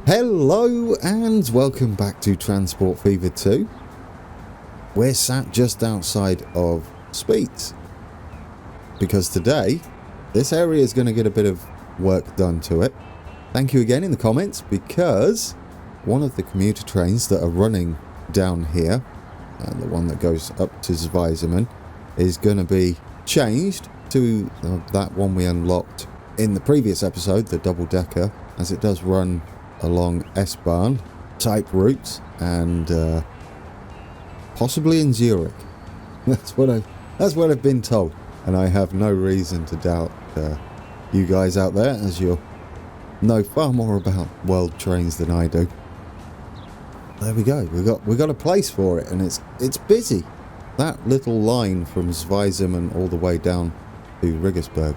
Hello and welcome back to Transport Fever 2. We're sat just outside of Speeds because today this area is going to get a bit of work done to it. Thank you again in the comments, because one of the commuter trains that are running down here, and the one that goes up to Zweisimmen, is going to be changed to that one we unlocked in the previous episode, the double-decker, as it does run along S-Bahn type routes, and possibly in Zurich. That's what I've been told, and I have no reason to doubt you guys out there, as you know far more about world trains than I do. There we go. We got a place for it, and it's busy. That little line from Zweisimmen all the way down to Riggersberg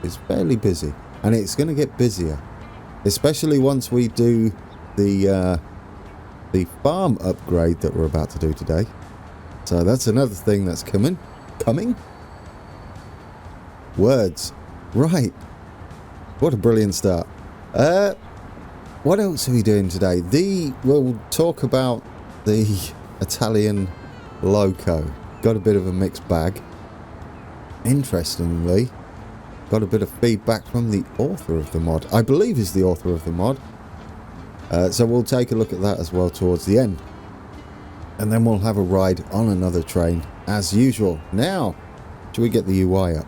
is fairly busy, and it's going to get busier. Especially once we do the farm upgrade that we're about to do today. So that's another thing that's coming. Words. Right. What a brilliant start. What else are we doing today? We'll talk about the Italian loco. Got a bit of a mixed bag. Interestingly, got a bit of feedback from the author of the mod. I believe he's the author of the mod. So we'll take a look at that as well towards the end. And then we'll have a ride on another train as usual. Now, should we get the UI up?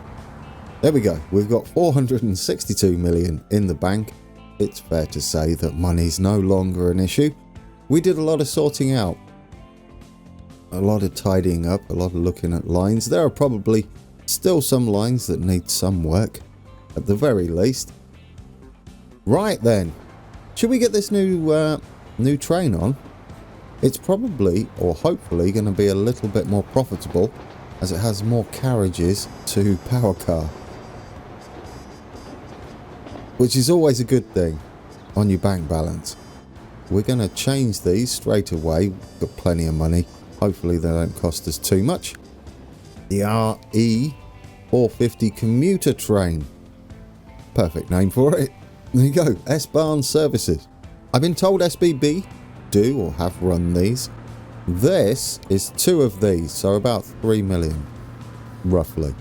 There we go. We've got 462 million in the bank. It's fair to say that money's no longer an issue. We did a lot of sorting out. A lot of tidying up, a lot of looking at lines. There are probably still some lines that need some work, at the very least. Right then, should we get this new train on? It's probably, or hopefully, going to be a little bit more profitable, as it has more carriages to power car, which is always a good thing on your bank balance. We're going to change these straight away. We've got plenty of money. Hopefully they don't cost us too much. The RE 450 commuter train. Perfect name for it. There you go. S-Bahn services. I've been told SBB do or have run these. This is 2 of these, so about 3 million roughly,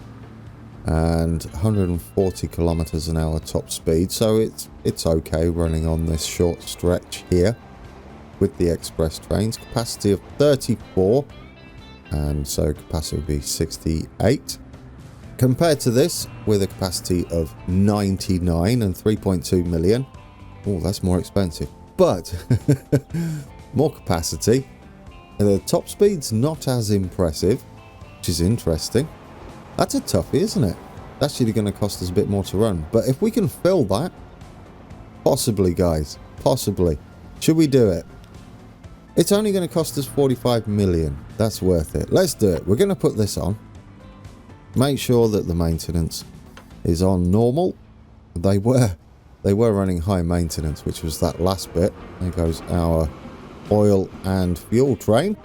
and 140 kilometers an hour top speed, so it's okay running on this short stretch here with the express trains. Capacity of 34, and so capacity would be 68. Compared to this, with a capacity of 99 and 3.2 million. Oh, that's more expensive. But more capacity. The top speed's not as impressive, which is interesting. That's a toughie, isn't it? That's actually going to cost us a bit more to run. But if we can fill that, possibly, guys. Possibly. Should we do it? It's only going to cost us 45 million. That's worth it. Let's do it. We're going to put this on. Make sure that the maintenance is on normal. They were running high maintenance, which was that last bit. There goes our oil and fuel train.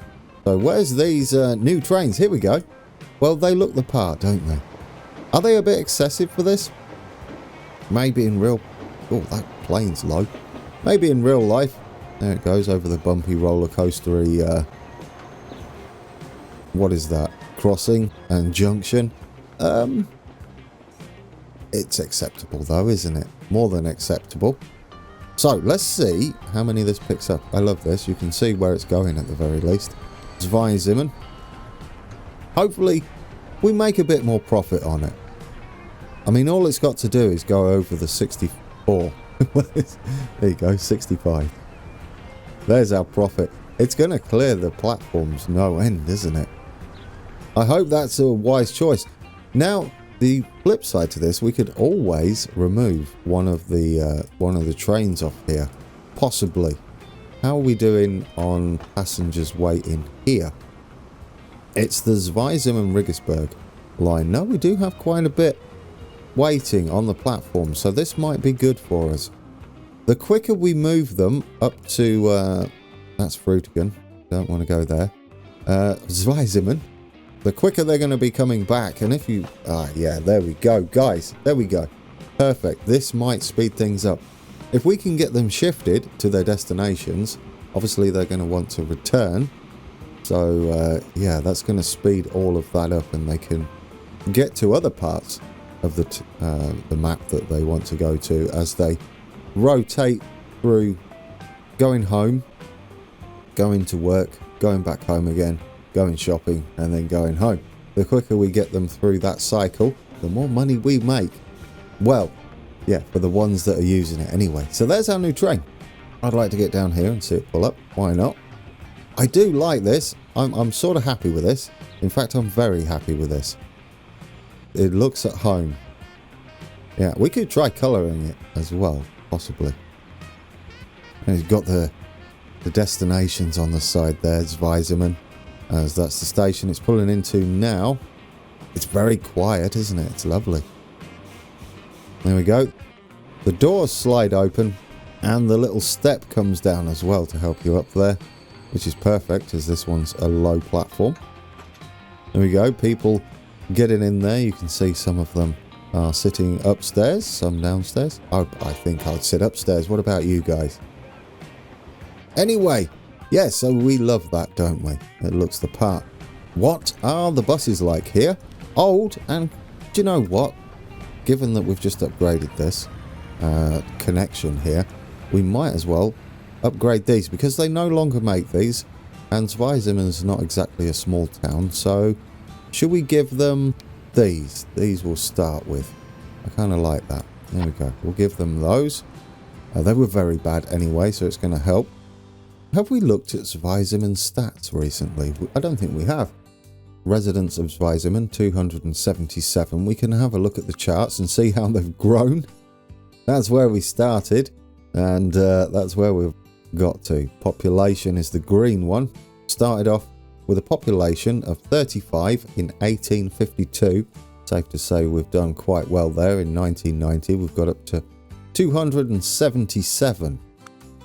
So where's these new trains? Here we go. Well, they look the part, don't they? Are they a bit excessive for this? Maybe in real... Oh, that plane's low. Maybe in real life. There it goes over the bumpy roller coastery. What is that? Crossing and junction. It's acceptable though, isn't it? More than acceptable. So let's see how many this picks up. I love this. You can see where it's going at the very least. Zweisimmen. Hopefully we make a bit more profit on it. I mean, all it's got to do is go over the 64. There you go, 65. There's our profit. It's going to clear the platforms no end, isn't it? I hope that's a wise choice. Now, the flip side to this, we could always remove one of the trains off here, possibly. How are we doing on passengers waiting here? It's the Zweisimmen-Riggersberg line. No, we do have quite a bit waiting on the platform, so this might be good for us. The quicker we move them up to, that's Frutigen, don't want to go there, Zweisimmen, the quicker they're going to be coming back. And if you... yeah, there we go, guys. There we go. Perfect. This might speed things up. If we can get them shifted to their destinations, obviously they're going to want to return. So, yeah, that's going to speed all of that up, and they can get to other parts of the map that they want to go to as they rotate through going home, going to work, going back home again, going shopping, and then going home. The quicker we get them through that cycle, the more money we make. Well, yeah, for the ones that are using it anyway. So there's our new train. I'd like to get down here and see it pull up. Why not? I do like this. I'm sort of happy with this. In fact, I'm very happy with this. It looks at home. Yeah, we could try colouring it as well, possibly. And it's got the destinations on the side there. It's Zweisimmen, as that's the station it's pulling into now. It's very quiet, isn't it? It's lovely. There we go. The doors slide open and the little step comes down as well to help you up there, which is perfect as this one's a low platform. There we go. People getting in there. You can see some of them are sitting upstairs, some downstairs. I think I'd sit upstairs. What about you guys? Anyway, yeah, so we love that, don't we? It looks the part. What are the buses like here? Old, and do you know what? Given that we've just upgraded this connection here, we might as well upgrade these because they no longer make these, and Zweisimmen's not exactly a small town, so should we give them these? These we'll start with. I kind of like that. There we go. We'll give them those. They were very bad anyway, so it's going to help. Have we looked at Zweisimmen's stats recently? I don't think we have. Residents of Zweisimmen, 277. We can have a look at the charts and see how they've grown. That's where we started, and that's where we've got to. Population is the green one. Started off with a population of 35 in 1852. Safe to say we've done quite well there. In 1990, we've got up to 277.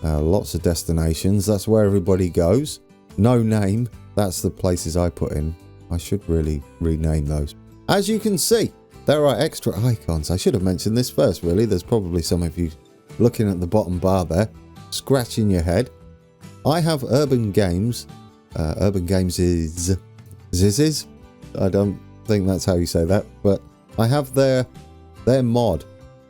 Lots of destinations. That's where everybody goes. No name. That's the places I put in. I should really rename those. As you can see, there are extra icons. I should have mentioned this first, really. There's probably some of you looking at the bottom bar there, scratching your head. I have Urban Games. Urban Games is Zizziz. I don't think that's how you say that, but I have their mod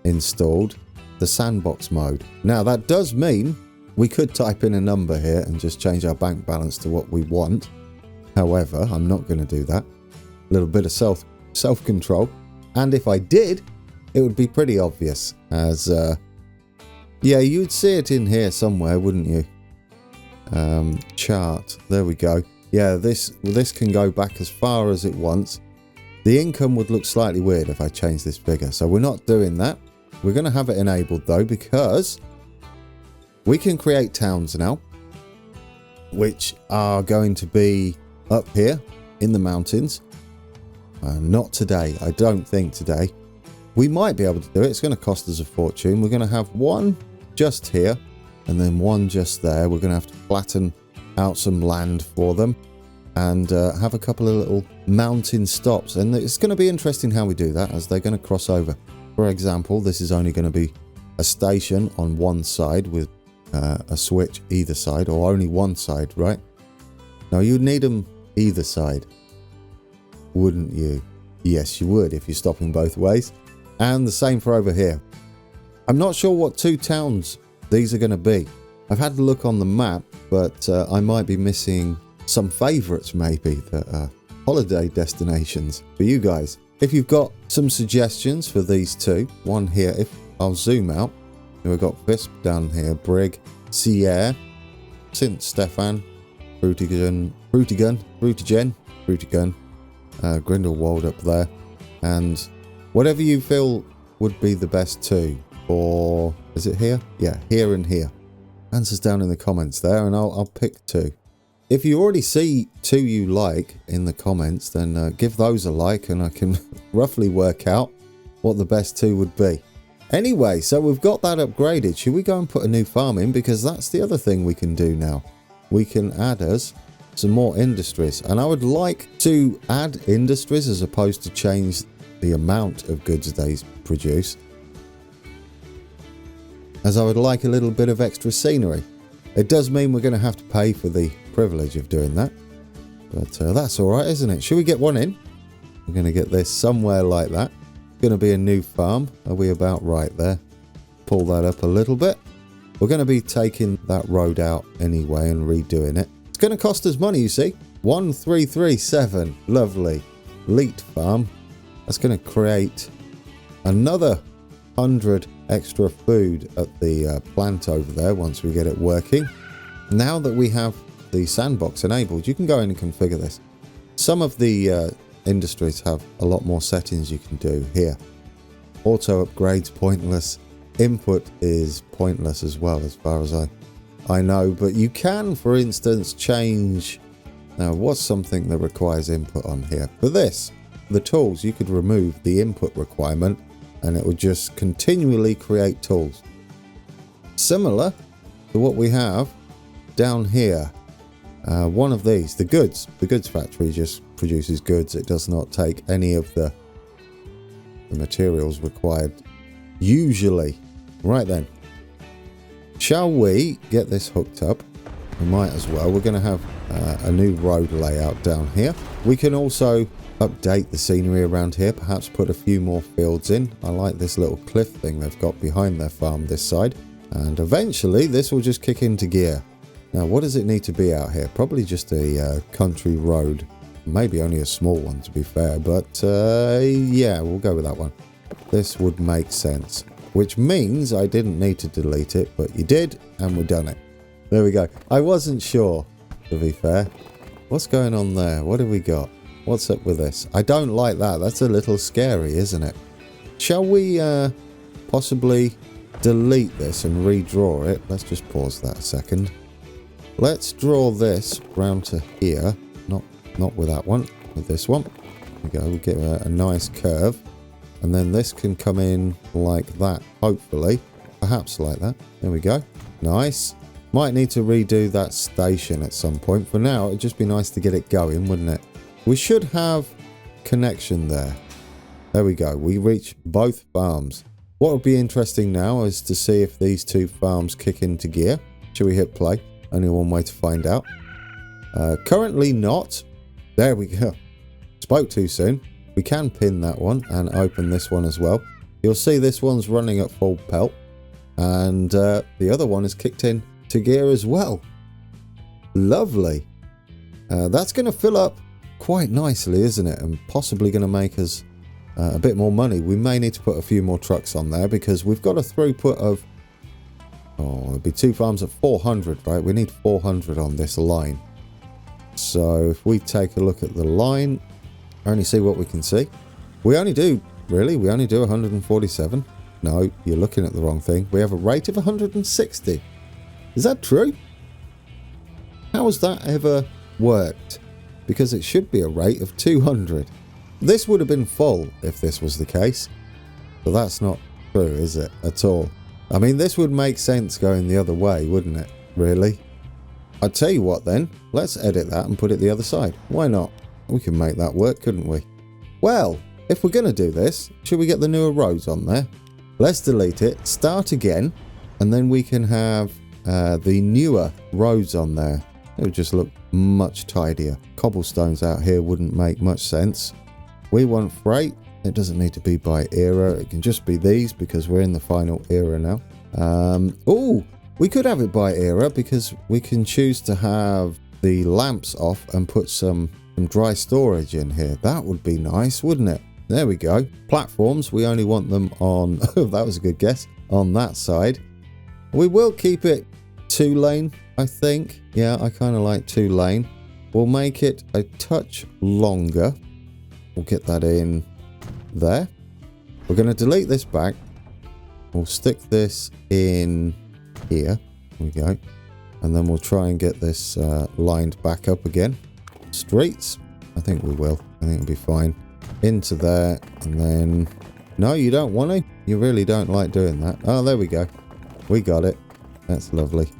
installed, the sandbox mode. Now, that does mean we could type in a number here and just change our bank balance to what we want. However, I'm not going to do that. A little bit of self-control. And if I did, it would be pretty obvious as, yeah, you'd see it in here somewhere, wouldn't you? Chart. There we go. Yeah, this can go back as far as it wants. The income would look slightly weird if I changed this figure. So we're not doing that. We're going to have it enabled though, because we can create towns now, which are going to be up here in the mountains. Not today. I don't think today. We might be able to do it. It's going to cost us a fortune. We're going to have one just here and then one just there. We're going to have to flatten out some land for them and have a couple of little mountain stops. And it's going to be interesting how we do that as they're going to cross over. For example, this is only going to be a station on one side with a switch either side, or only one side, right? Now, you'd need them either side, wouldn't you? Yes, you would if you're stopping both ways. And the same for over here. I'm not sure what two towns these are going to be. I've had a look on the map, but I might be missing some favourites maybe that are holiday destinations for you guys. If you've got some suggestions for these two, one here, if I'll zoom out, we've got Visp down here, Brig, Sierre, Sint Stefan, Frutigen, Grindelwald up there, and whatever you feel would be the best two. Or is it here? Yeah, here and here. Answers down in the comments there, and I'll pick two. If you already see two you like in the comments, then give those a like, and I can roughly work out what the best two would be. Anyway, so we've got that upgraded. Should we go and put a new farm in? Because that's the other thing we can do now. We can add us some more industries. And I would like to add industries as opposed to change the amount of goods they produce. as I would like a little bit of extra scenery. It does mean we're going to have to pay for the privilege of doing that. But that's alright, isn't it? Should we get one in? We're going to get this somewhere like that. Going to be a new farm. Are we about right there? Pull that up a little bit. We're going to be taking that road out anyway and redoing it. It's going to cost us money, you see. 1337. Lovely. Leet farm. That's going to create another 100 extra food at the plant over there once we get it working. Now that we have the sandbox enabled, you can go in and configure this. Some of the industries have a lot more settings you can do here. Auto upgrades pointless. Input is pointless as well, as far as I know, but you can, for instance, change. Now, what's something that requires input on here? For this, the tools, you could remove the input requirement and it would just continually create tools. Similar to what we have down here. One of these, the goods factory just produces goods. It does not take any of the materials required usually. Right then, shall we get this hooked up? We might as well. We're going to have a new road layout down here. We can also update the scenery around here, perhaps put a few more fields in. I like this little cliff thing they've got behind their farm this side, and eventually this will just kick into gear. Now, what does it need to be out here? Probably just a country road, maybe only a small one to be fair, but yeah, we'll go with that one. This would make sense, which means I didn't need to delete it, but you did, and we've done it. There we go. I wasn't sure, to be fair. What's going on there? What have we got? What's up with this? I don't like that. That's a little scary, isn't it? Shall we possibly delete this and redraw it? Let's just pause that a second. Let's draw this round to here. Not with that one, with this one. There we go. We'll get a nice curve. And then this can come in like that, hopefully. Perhaps like that. There we go. Nice. Might need to redo that station at some point. For now, it'd just be nice to get it going, wouldn't it? We should have connection there. There we go. We reach both farms. What would be interesting now is to see if these two farms kick into gear. Should we hit play? Only one way to find out. Currently not. There we go. Spoke too soon. We can pin that one and open this one as well. You'll see this one's running at full pelt. And the other one is kicked in to gear as well. Lovely. That's going to fill up quite nicely, isn't it? And possibly going to make us a bit more money. We may need to put a few more trucks on there because we've got a throughput of, it'd be two farms at 400, right? We need 400 on this line. So if we take a look at the line, only see what we can see. We only do 147. No, you're looking at the wrong thing. We have a rate of 160. Is that true? How has that ever worked? Because it should be a rate of 200. This would have been full if this was the case. But that's not true, is it? At all. I mean, this would make sense going the other way, wouldn't it? Really? I'd tell you what then. Let's edit that and put it the other side. Why not? We can make that work, couldn't we? Well, if we're going to do this, should we get the newer roads on there? Let's delete it, start again, and then we can have the newer roads on there. It would just look much tidier. Cobblestones out here wouldn't make much sense. We want freight. It doesn't need to be by era. It can just be these because we're in the final era now. We could have it by era because we can choose to have the lamps off and put some dry storage in here. That would be nice, wouldn't it? There we go. Platforms, we only want them on, that was a good guess, on that side. We will keep it 2-lane, I think. Yeah, I kind of like 2-lane. We'll make it a touch longer. We'll get that in there. We're going to delete this back. We'll stick this in here. There we go. And then we'll try and get this lined back up again. Streets. I think we will. I think it'll be fine. Into there. And then... No, you don't want to? You really don't like doing that. Oh, there we go. We got it. That's lovely.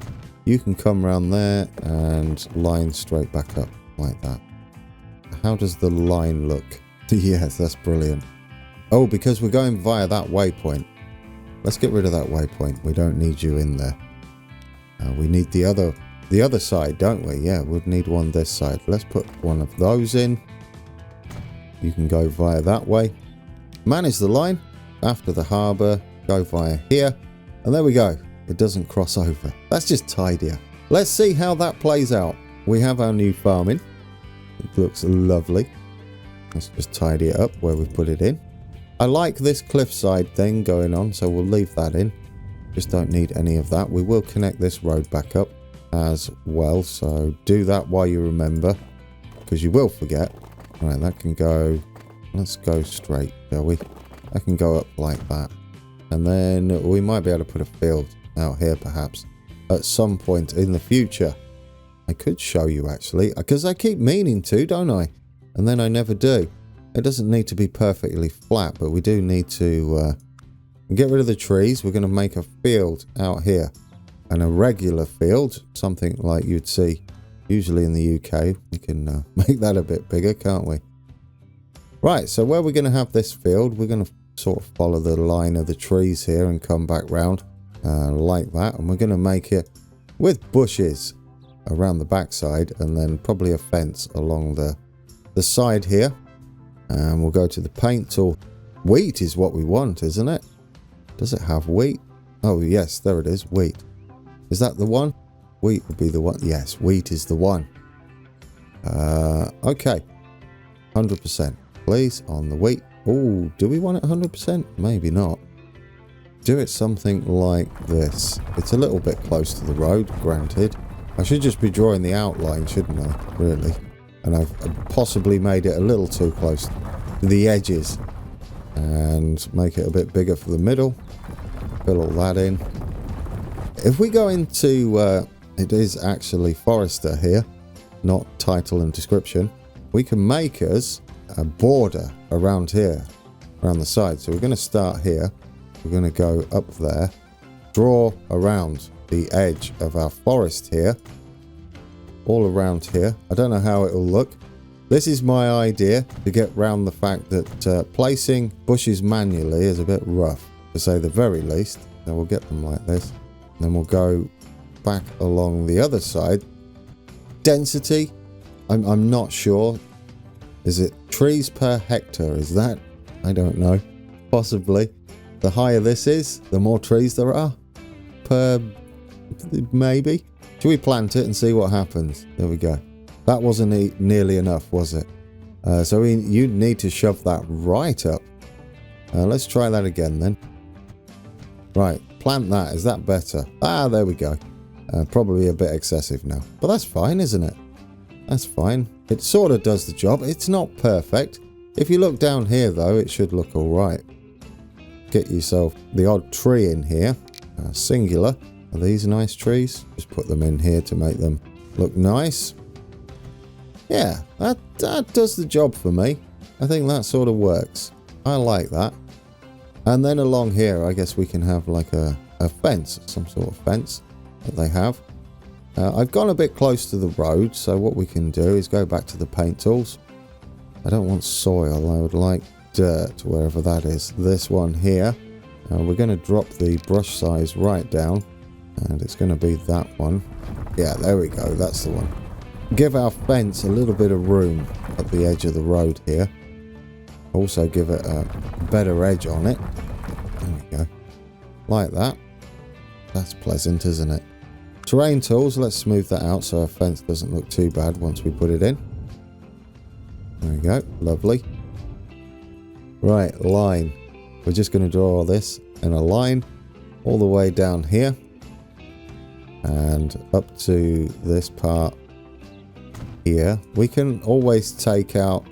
You can come around there and line straight back up like that. How does the line look? Yes, that's brilliant. Oh, because we're going via that waypoint. let's get rid of that waypoint. We don't need you in there. We need the other side, don't we? Yeah, we'd need one this side. Let's put one of those in. You can go via that way. Manage the line after the harbour. Go via here. And there we go. It doesn't cross over. That's just tidier. Let's see how that plays out. We have our new farming. It looks lovely. Let's just tidy it up where we've put it in. I like this cliffside thing going on, so we'll leave that in. Just don't need any of that. We will connect this road back up as well, so do that while you remember, because you will forget. Right, that can go, let's go straight, shall we? That can go up like that. And then we might be able to put a field out here perhaps at some point in the future. I could show you actually, because I keep meaning to, don't I? And then I never do. It doesn't need to be perfectly flat, but we do need to get rid of the trees. We're going to make a field out here, and a regular field, something like you'd see usually in the UK. We can make that a bit bigger, can't we? Right, so where we're going to have this field, we're going to sort of follow the line of the trees here and come back round like that, and we're going to make it with bushes around the backside, and then probably a fence along the side here. And we'll go to the paint tool. Wheat is what we want, isn't it? Does it have wheat? Oh yes, there it is, wheat. Is that the one? Wheat would be the one. Yes, wheat is the one. Okay, 100% please on the wheat. Oh, do we want it 100%? Maybe not. Do it something like this. It's a little bit close to the road, granted. I should just be drawing the outline, shouldn't I? Really. And I've possibly made it a little too close to the edges. And make it a bit bigger for the middle. Fill all that in. If we go into, it is actually Forester here, not title and description. We can make us a border around here, around the side. So we're going to start here. We're going to go up there. Draw around the edge of our forest here. All around here. I don't know how it will look. This is my idea to get round the fact that placing bushes manually is a bit rough, to say the very least. So we'll get them like this. Then we'll go back along the other side. Density, I'm not sure. Is it trees per hectare? Is that? I don't know. Possibly. The higher this is, the more trees there are. Per, maybe. Should we plant it and see what happens? There we go. That wasn't nearly enough, was it? So you need to shove that right up. Let's try that again then. Right, plant that. Is that better? Ah, there we go. Probably a bit excessive now. But that's fine, isn't it? That's fine. It sort of does the job. It's not perfect. If you look down here, though, it should look all right. Get yourself the odd tree in here. Singular. Are these nice trees? Just put them in here to make them look nice. Yeah, that does the job for me. I think that sort of works. I like that. And then along here, I guess we can have like a fence, some sort of fence that they have. I've gone a bit close to the road, so what we can do is go back to the paint tools. I don't want soil, I would like dirt, wherever that is. This one here. We're going to drop the brush size right down, and it's going to be that one. Yeah, there we go, that's the one. Give our fence a little bit of room at the edge of the road here. Also give it a better edge on it. There we go. Like that. That's pleasant, isn't it? Terrain tools, let's smooth that out so our fence doesn't look too bad once we put it in. There we go, lovely. Right, line. We're just going to draw this in a line all the way down here and up to this part here. We can always take out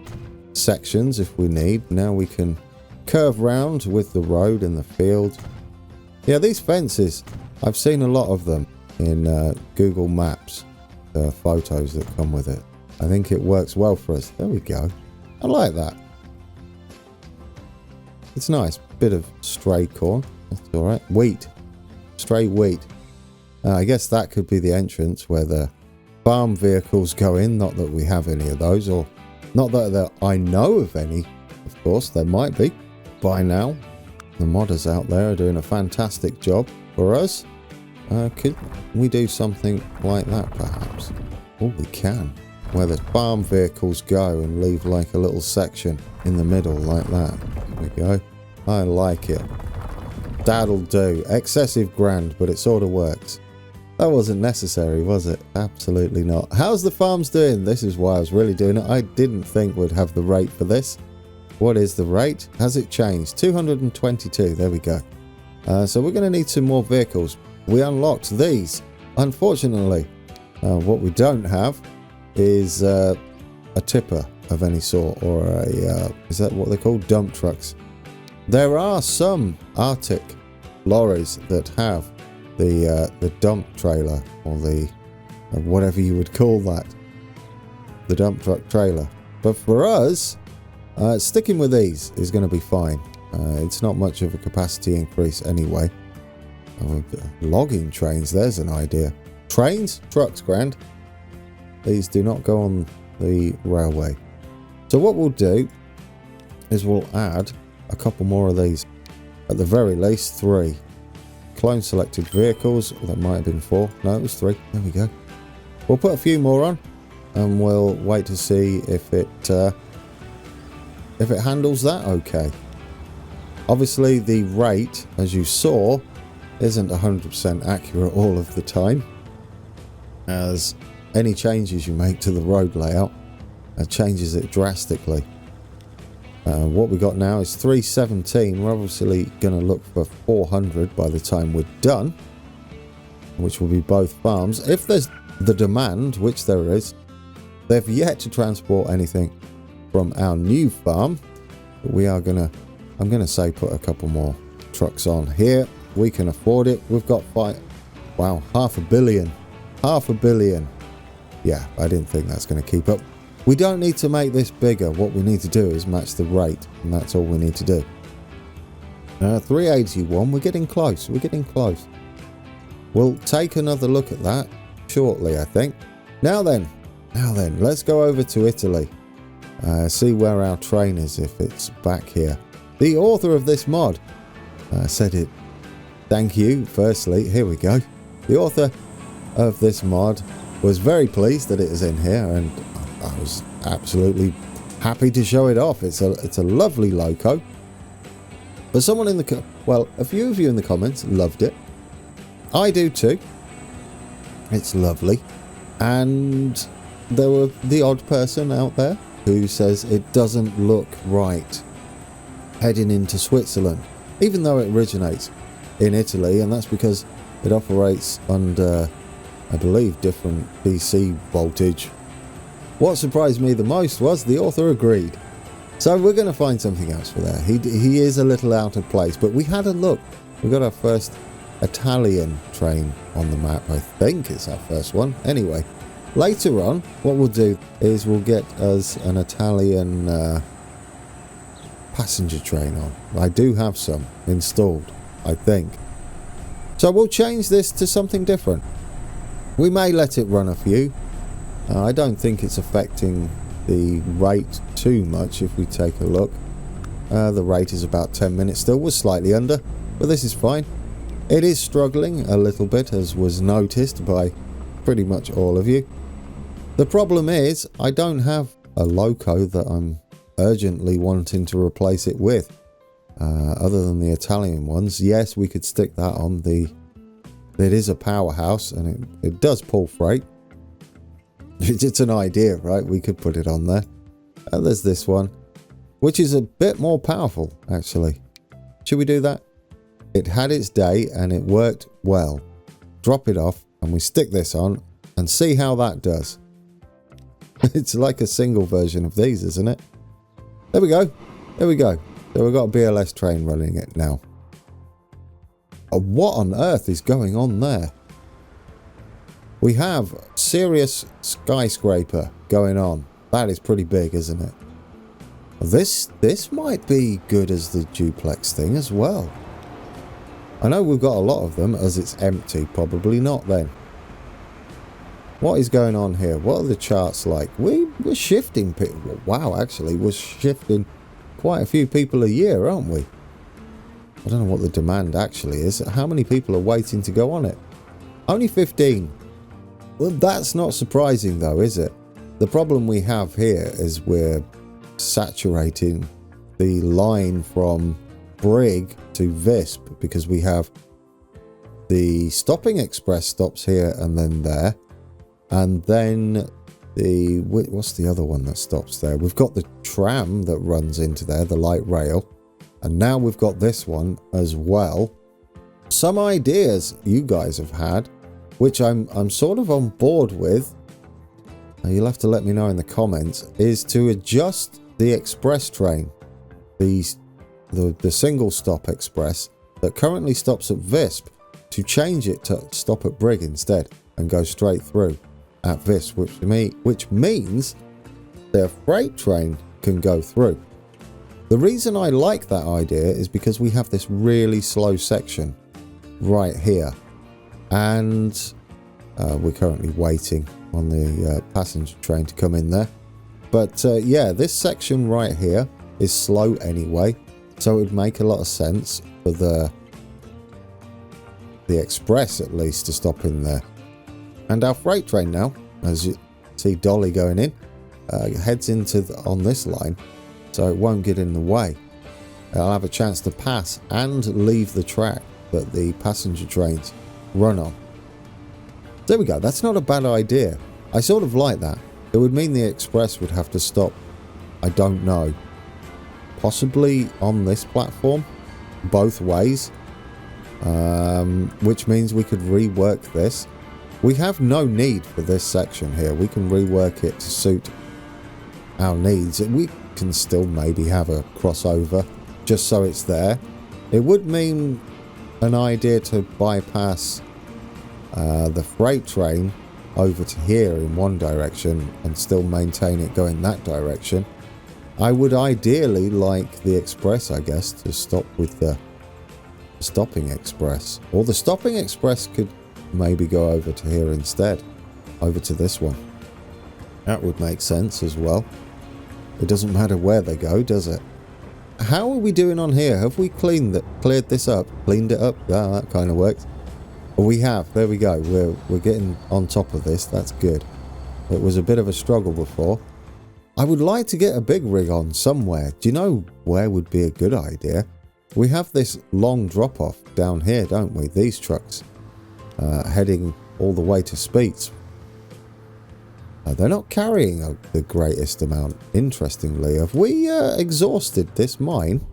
sections if we need. Now we can curve round with the road and the field. Yeah, these fences, I've seen a lot of them in Google Maps, the photos that come with it. I think it works well for us. There we go. I like that. It's nice. Bit of stray corn. That's all right. Wheat. Stray wheat. I guess that could be the entrance where the farm vehicles go in. Not that we have any of those, or not that I know of any. Of course, there might be by now. The modders out there are doing a fantastic job for us. Could we do something like that perhaps? Oh, we can. Where the farm vehicles go and leave like a little section in the middle like that. There we go. I like it. That'll do. Excessive grand, but it sort of works. That wasn't necessary, was it? Absolutely not. How's the farms doing? This is why I was really doing it. I didn't think we'd have the rate for this. What is the rate? Has it changed? 222. There we go. So we're going to need some more vehicles. We unlocked these. Unfortunately, what we don't have is a tipper of any sort, or a is that what they're called? Dump trucks. There are some Arctic lorries that have the dump trailer, or the whatever you would call that, the dump truck trailer. But for us, sticking with these is going to be fine. It's not much of a capacity increase anyway. Logging trains, there's an idea. Trains, trucks, grand. These do not go on the railway. So what we'll do is we'll add a couple more of these. At the very least 3. Clone selected vehicles. That might have been 4. No, it was 3. There we go. We'll put a few more on, and we'll wait to see if it handles that okay. Obviously the rate, as you saw, isn't 100% accurate all of the time, as any changes you make to the road layout changes it drastically. What we got now is 317. We're obviously going to look for 400 by the time we're done, which will be both farms. If there's the demand, which there is, they've yet to transport anything from our new farm. But we are going to, I'm going to say, put a couple more trucks on here. We can afford it. We've got wow, $500 million. $500 million. Yeah, I didn't think that's going to keep up. We don't need to make this bigger. What we need to do is match the rate, and that's all we need to do. 381, we're getting close. We're getting close. We'll take another look at that shortly, I think. Now then, let's go over to Italy. See where our train is, if it's back here. The author of this mod said it. Thank you, firstly. Here we go. The author of this mod was very pleased that it is in here, and I was absolutely happy to show it off. It's a lovely loco. But someone in the a few of you in the comments loved it. I do too. It's lovely. And there were the odd person out there who says it doesn't look right heading into Switzerland, even though it originates in Italy, and that's because it operates under, I believe, different DC voltage. What surprised me the most was the author agreed. So we're going to find something else for there. He is a little out of place, but we had a look. We got our first Italian train on the map. I think it's our first one. Anyway, later on, what we'll do is we'll get us an Italian passenger train on. I do have some installed, I think. So we'll change this to something different. We may let it run a few. I don't think it's affecting the rate too much if we take a look. The rate is about 10 minutes still. We're slightly under, but this is fine. It is struggling a little bit, as was noticed by pretty much all of you. The problem is I don't have a loco that I'm urgently wanting to replace it with. Other than the Italian ones. Yes, we could stick that on. It is a powerhouse, and it does pull freight. It's an idea, right? We could put it on there. There's this one, which is a bit more powerful, actually. Should we do that? It had its day, and it worked well. Drop it off, and we stick this on, and see how that does. It's like a single version of these, isn't it? There we go. There we go. So we've got a BLS train running it now. What on earth is going on there? We have serious skyscraper going on. That is pretty big, isn't it? This might be good as the duplex thing as well. I know we've got a lot of them, as it's empty. Probably not then. What is going on here? What are the charts like? We're shifting people. Wow, actually, we're shifting quite a few people a year, aren't we? I don't know what the demand actually is. How many people are waiting to go on it? Only 15. Well, that's not surprising though, is it? The problem we have here is we're saturating the line from Brig to Visp because we have the stopping express stops here and then there. And then what's the other one that stops there? We've got the tram that runs into there, the light rail. And now we've got this one as well. Some ideas you guys have had, which I'm sort of on board with, you'll have to let me know in the comments, is to adjust the express train, the single stop express that currently stops at Visp, to change it to stop at Brig instead and go straight through at Visp, which means their freight train can go through. The reason I like that idea is because we have this really slow section right here, and we're currently waiting on the passenger train to come in there. But yeah, this section right here is slow anyway, so it would make a lot of sense for the express at least to stop in there. And our freight train now, as you see Dolly going in, heads into on this line, so it won't get in the way. I'll have a chance to pass and leave the track that the passenger trains run on. There we go. That's not a bad idea. I sort of like that. It would mean the express would have to stop, I don't know, possibly on this platform, both ways, which means we could rework this. We have no need for this section here. We can rework it to suit our needs. We can still maybe have a crossover just so it's there. It would mean an idea to bypass the freight train over to here in one direction and still maintain it going that direction. I would ideally like the express, I guess, to stop with the stopping express, or the stopping express could maybe go over to here instead, over to this one. That would make sense as well. It doesn't matter where they go, does it? How are we doing on here? Have we cleared this up? Cleaned it up? Yeah, that kind of works. We have. There we go. We're getting on top of this. That's good. It was a bit of a struggle before. I would like to get a big rig on somewhere. Do you know where would be a good idea? We have this long drop-off down here, don't we? These trucks heading all the way to Speets. They're not carrying the greatest amount, interestingly. Have we exhausted this mine?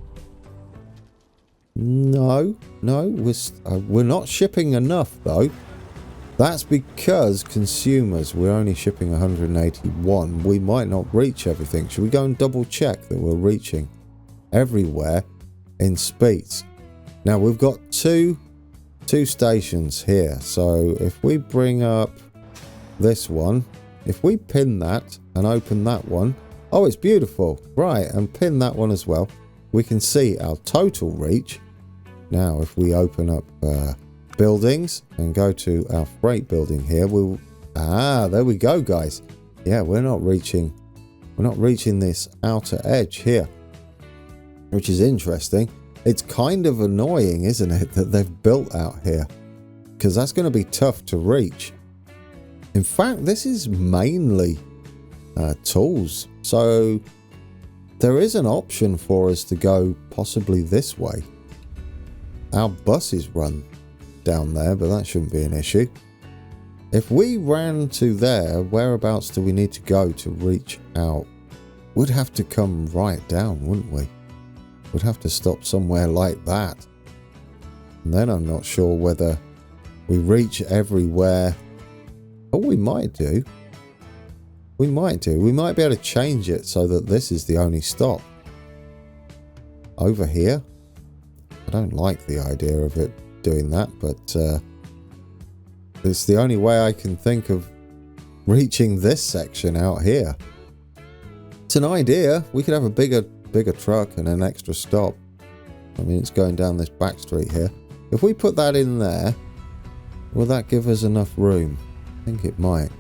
No, we're not shipping enough, though. That's because consumers, we're only shipping 181. We might not reach everything. Should we go and double check that we're reaching everywhere in Speets? Now, we've got two stations here. So if we bring up this one, if we pin that and open that one, oh, it's beautiful. Right, and pin that one as well. We can see our total reach. Now, if we open up buildings and go to our freight building here, there we go, guys. Yeah, we're not reaching this outer edge here, which is interesting. It's kind of annoying, isn't it, that they've built out here, because that's going to be tough to reach. In fact, this is mainly tools, so there is an option for us to go possibly this way. Our buses run down there, but that shouldn't be an issue. If we ran to there, whereabouts do we need to go to reach out? We'd have to come right down, wouldn't we? We'd have to stop somewhere like that. And then I'm not sure whether we reach everywhere. Oh, we might do. We might do. We might be able to change it so that this is the only stop. Over here. I don't like the idea of it doing that, but it's the only way I can think of reaching this section out here. It's an idea. We could have a bigger truck and an extra stop. I mean, it's going down this back street here. If we put that in there, will that give us enough room? I think it might.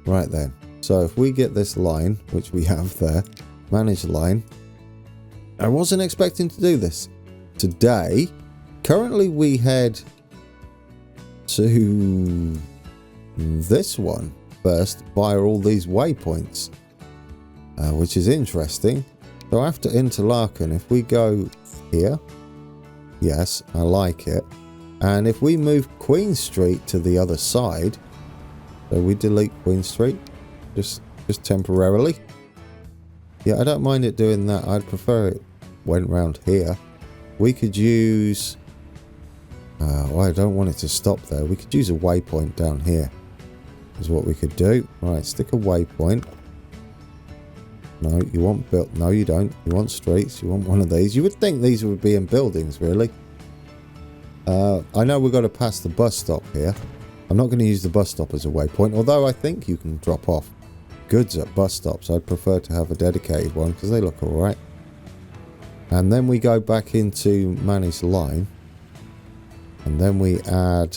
Right then. So if we get this line, which we have there, manage line. I wasn't expecting to do this. today. Currently we head to this one first via all these waypoints, which is interesting. So after Interlaken, if we go here, yes, I like it. And if we move Queen Street to the other side, so we delete Queen Street just temporarily. Yeah, I don't mind it doing that. I'd prefer it went round here. We could use... well, I don't want it to stop there. We could use a waypoint down here. Is what we could do. Right, stick a waypoint. No, you want built. No, you don't. You want streets. You want one of these. You would think these would be in buildings, really. I know we've got to pass the bus stop here. I'm not going to use the bus stop as a waypoint, although I think you can drop off goods at bus stops. I'd prefer to have a dedicated one because they look alright. And then we go back into Manny's line. And then we add,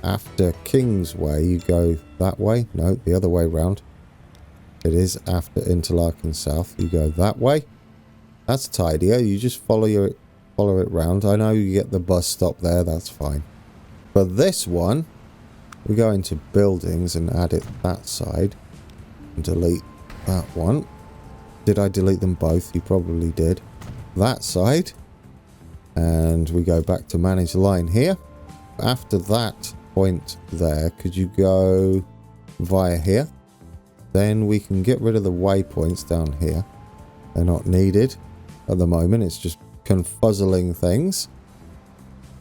after Kingsway, you go that way. No, the other way round. It is after Interlaken South. You go that way. That's tidier. You just follow it round. I know you get the bus stop there. That's fine. For this one, we go into buildings and add it that side. And delete that one. Did I delete them both? You probably did. That side. And we go back to manage line here. After that point there, could you go via here? Then we can get rid of the waypoints down here. They're not needed at the moment. It's just confuzzling things.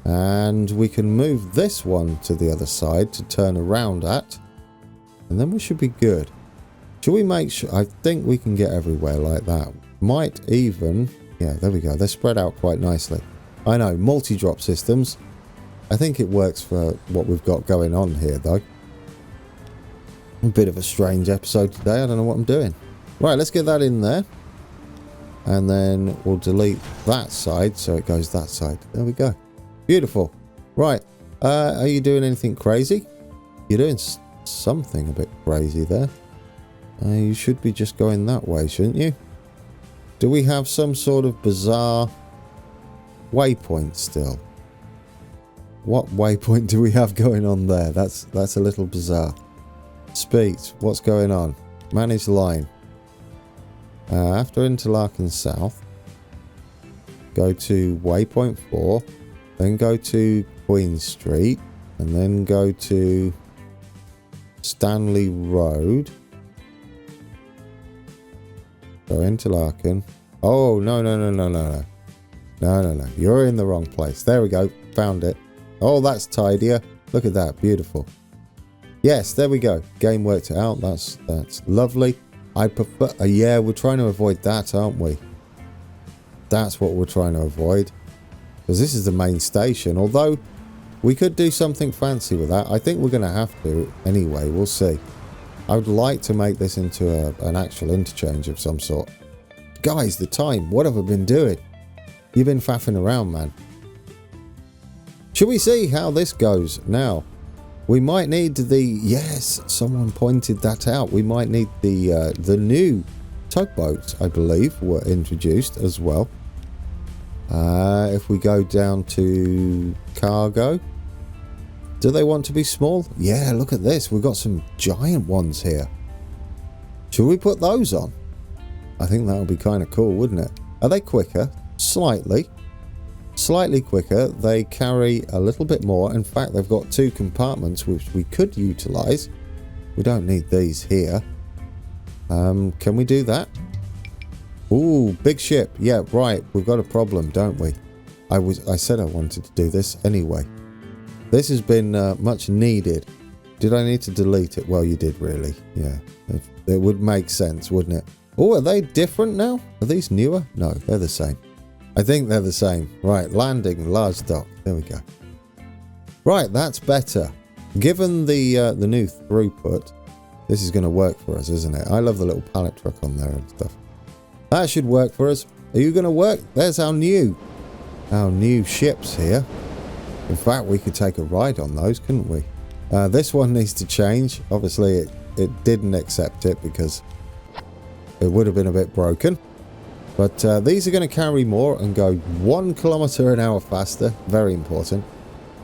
And we can move this one to the other side to turn around at. And then we should be good. Should we make sure? I think we can get everywhere like that. Might even... Yeah, there we go. They're spread out quite nicely. I know, multi-drop systems. I think it works for what we've got going on here, though. A bit of a strange episode today. I don't know what I'm doing. Right, let's get that in there. And then we'll delete that side so it goes that side. There we go. Beautiful. Right. Are you doing anything crazy? You're doing something a bit crazy there. You should be just going that way, shouldn't you? Do we have some sort of bizarre waypoint still? What waypoint do we have going on there? That's a little bizarre. Speed, what's going on? Manage line. After Interlaken South, go to waypoint 4, then go to Queen Street, and then go to Stanley Road. So Interlaken. Oh, no. No. You're in the wrong place. There we go. Found it. Oh, that's tidier. Look at that. Beautiful. Yes, there we go. Game worked it out. That's lovely. I prefer... yeah, we're trying to avoid that, aren't we? That's what we're trying to avoid. Because this is the main station. Although, we could do something fancy with that. I think we're going to have to anyway. We'll see. I would like to make this into an actual interchange of some sort. Guys, the time. What have I been doing? You've been faffing around, man. Should we see how this goes now? We might need the... Yes, someone pointed that out. We might need the new tugboats, I believe, were introduced as well. If we go down to cargo. Do they want to be small? Yeah, look at this. We've got some giant ones here. Should we put those on? I think that would be kind of cool, wouldn't it? Are they quicker? Slightly. Slightly quicker. They carry a little bit more. In fact, they've got 2 compartments which we could utilise. We don't need these here. Can we do that? Ooh, big ship. Yeah, right. We've got a problem, don't we? I said I wanted to do this anyway. This has been much needed. Did I need to delete it? Well, you did really. Yeah. It would make sense, wouldn't it? Oh, are they different now? Are these newer? No, they're the same. I think they're the same. Right, landing, large dock. There we go. Right, that's better. Given the new throughput, this is going to work for us, isn't it? I love the little pallet truck on there and stuff. That should work for us. Are you going to work? There's our new ships here. In fact, we could take a ride on those, couldn't we? This one needs to change. Obviously, it didn't accept it because it would have been a bit broken. But these are going to carry more and go 1 kilometre an hour faster. Very important.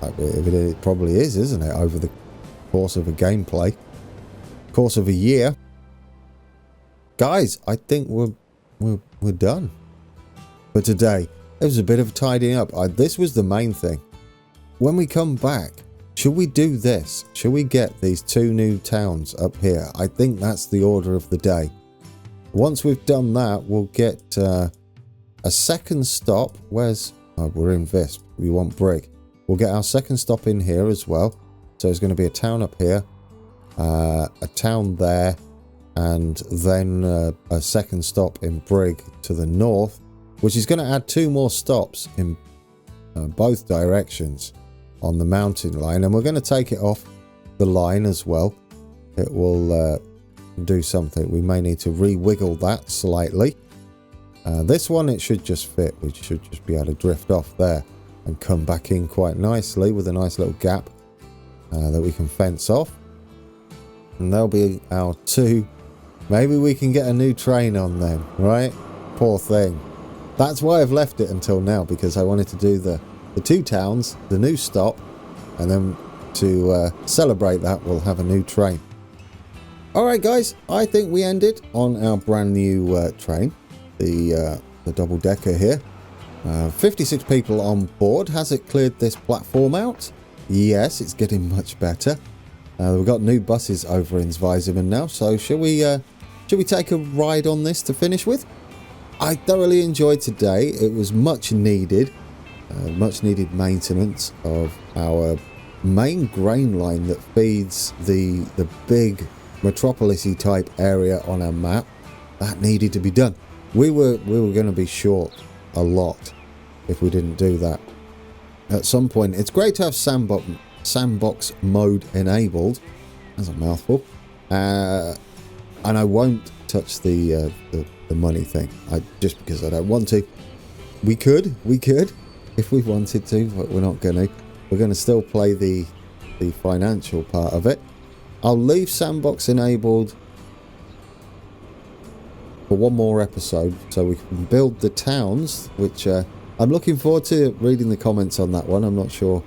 It probably is, isn't it? Over the course of a gameplay. Course of a year. Guys, I think we're done for today. It was a bit of tidying up. This was the main thing. When we come back, should we do this? Should we get these 2 new towns up here? I think that's the order of the day. Once we've done that, we'll get a second stop. Where's... Oh, we're in Visp. We want Brig. We'll get our second stop in here as well. So there's going to be a town up here, a town there, and then a second stop in Brig to the north, which is going to add 2 more stops in both directions on the mountain line. And we're going to take it off the line as well. It will do something. We may need to re-wiggle that slightly. This one, it should just fit. We should just be able to drift off there and come back in quite nicely with a nice little gap that we can fence off. And there'll be our 2. Maybe we can get a new train on then, right? Poor thing. That's why I've left it until now, because I wanted to do the 2 towns, the new stop, and then to celebrate that, we'll have a new train. Alright guys, I think we ended on our brand new train, the double-decker here. 56 people on board. Has it cleared this platform out? Yes, it's getting much better. We've got new buses over in Zweisimmen now, so should we take a ride on this to finish with? I thoroughly enjoyed today. It was much needed maintenance of our main grain line that feeds the big metropolis-y type area on our map. That needed to be done. We were going to be short a lot if we didn't do that at some point. It's great to have sandbox mode enabled. That's a mouthful. And I won't touch the money thing. Just because I don't want to. We could if we wanted to, but we're not going to. We're going to still play the financial part of it. I'll leave sandbox enabled for one more episode so we can build the towns, which I'm looking forward to reading the comments on that one. I'm not sure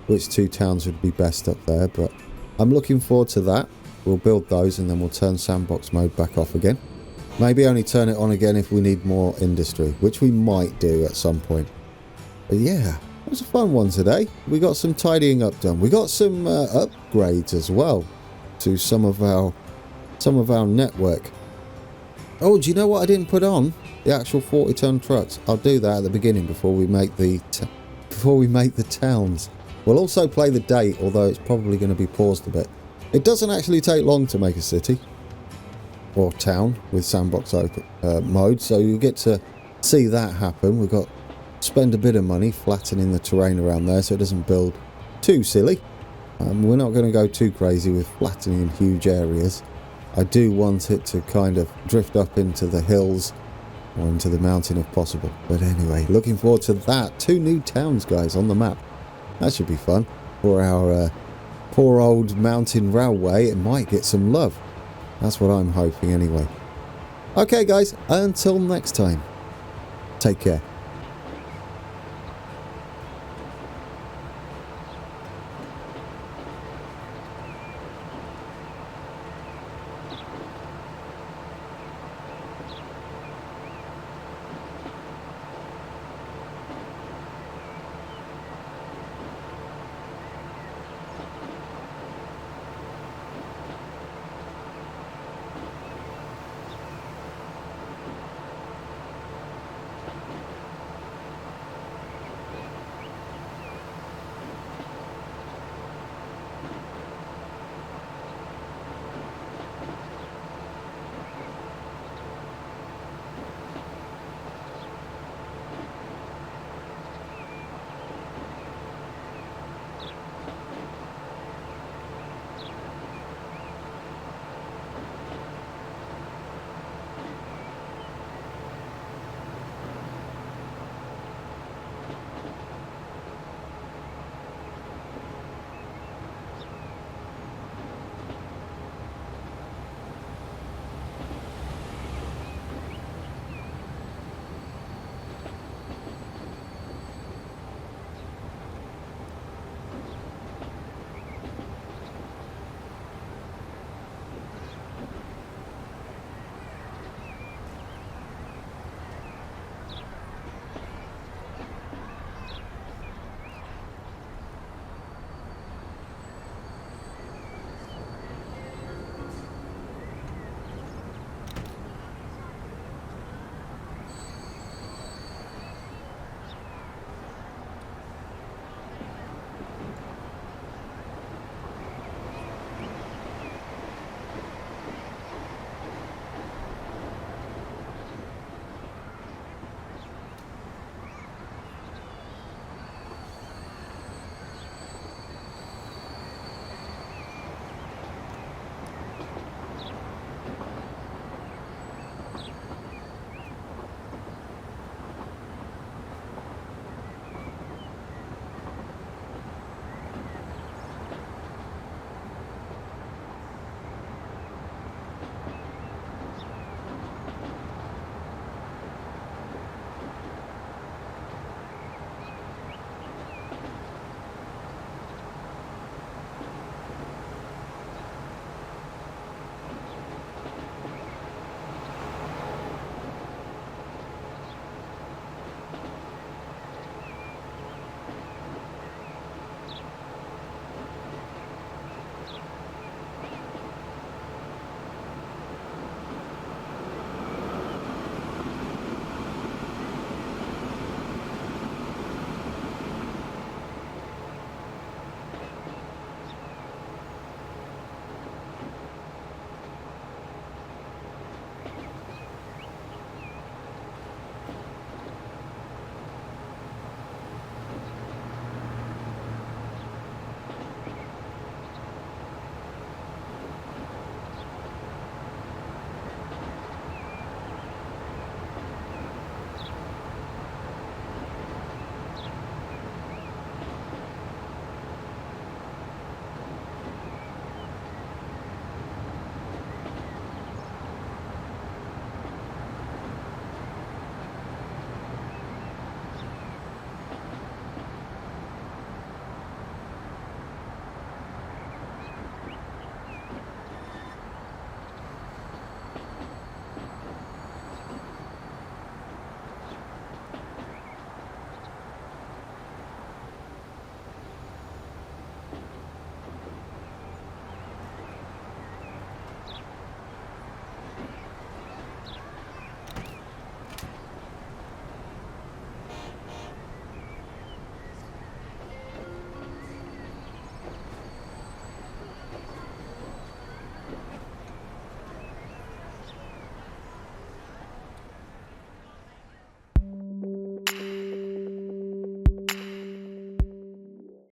which 2 towns would be best up there, but I'm looking forward to that. We'll build those and then we'll turn sandbox mode back off again. Maybe only turn it on again if we need more industry, which we might do at some point. But yeah, it was a fun one today. We got some tidying up done. We got some upgrades as well to some of our network. Oh, do you know what I didn't put on? The actual 40-ton trucks. I'll do that at the beginning before we make the towns. We'll also play the date, although it's probably going to be paused a bit. It doesn't actually take long to make a city or town with sandbox open mode, so you get to see that happen. We've got to spend a bit of money flattening the terrain around there so it doesn't build too silly. We're not going to go too crazy with flattening huge areas. I do want it to kind of drift up into the hills or into the mountain if possible. But anyway, looking forward to that. 2 new towns, guys, on the map. That should be fun. For our poor old mountain railway, it might get some love. That's what I'm hoping anyway. Okay, guys, until next time. Take care.